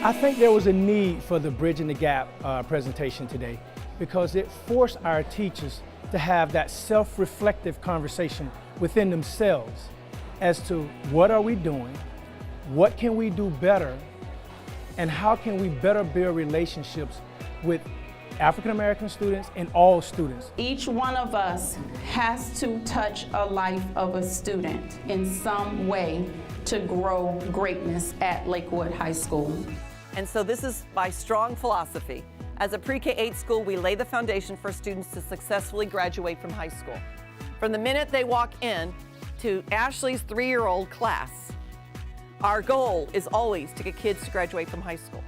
I think there was a need for the Bridging the Gap presentation today because it forced our teachers to have that self-reflective conversation within themselves as to what are we doing, what can we do better, and how can we better build relationships with African American students and all students. Each one of us has to touch a life of a student in some way to grow greatness at Lakewood High School. And so this is my strong philosophy. As a pre-K-8 school, we lay the foundation for students to successfully graduate from high school. From the minute they walk in to Ashley's 3-year-old class, our goal is always to get kids to graduate from high school.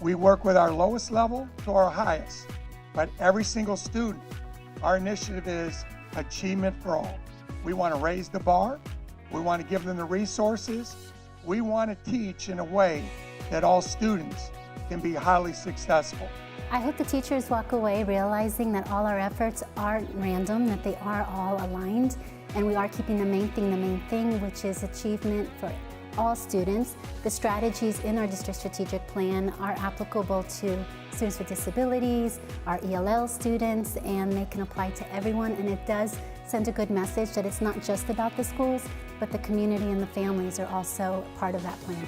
We work with our lowest level to our highest, but every single student, our initiative is achievement for all. We want to raise the bar, we want to give them the resources, we want to teach in a way that all students can be highly successful. I hope the teachers walk away realizing that all our efforts aren't random, that they are all aligned, and we are keeping the main thing, which is achievement for all students. The strategies in our district strategic plan are applicable to students with disabilities, our ELL students, and they can apply to everyone, and it does send a good message that it's not just about the schools, but the community and the families are also part of that plan.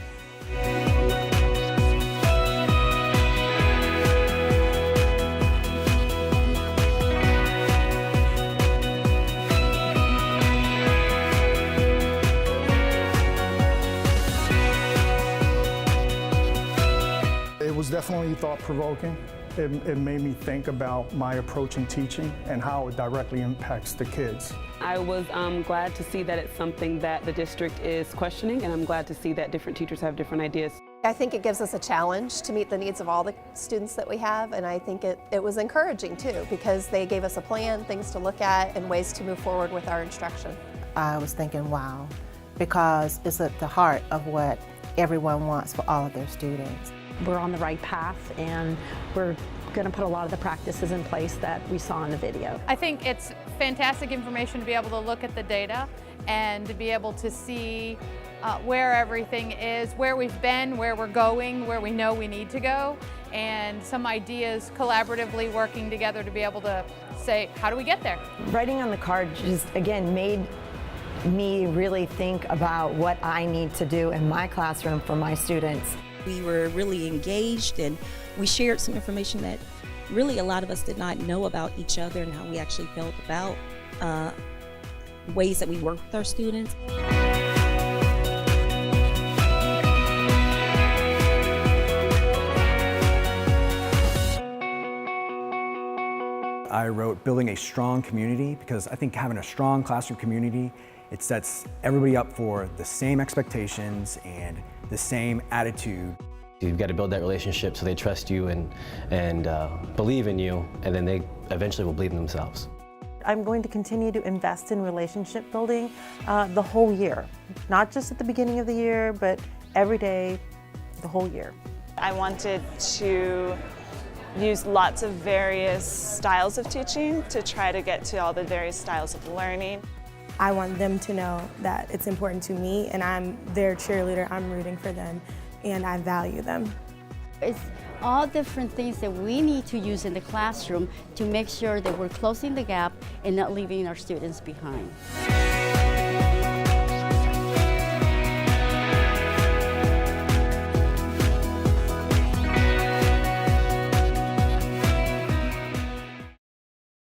It was definitely thought-provoking. It made me think about my approach in teaching and how it directly impacts the kids. I was glad to see that it's something that the district is questioning, and I'm glad to see that different teachers have different ideas. I think it gives us a challenge to meet the needs of all the students that we have, and I think it was encouraging too, because they gave us a plan, things to look at, and ways to move forward with our instruction. I was thinking, wow, because it's at the heart of what everyone wants for all of their students. We're on the right path, and we're going to put a lot of the practices in place that we saw in the video. I think it's fantastic information to be able to look at the data and to be able to see where everything is, where we've been, where we're going, where we know we need to go, and some ideas collaboratively working together to be able to say, how do we get there? Writing on the card just, again, made me really think about what I need to do in my classroom for my students. We were really engaged, and we shared some information that really a lot of us did not know about each other and how we actually felt about ways that we work with our students. I wrote building a strong community because I think having a strong classroom community, it sets everybody up for the same expectations and the same attitude. You've got to build that relationship so they trust you and believe in you, and then they eventually will believe in themselves. I'm going to continue to invest in relationship building the whole year, not just at the beginning of the year, but every day, the whole year. I wanted to use lots of various styles of teaching to try to get to all the various styles of learning. I want them to know that it's important to me, and I'm their cheerleader. I'm rooting for them, and I value them. It's all different things that we need to use in the classroom to make sure that we're closing the gap and not leaving our students behind.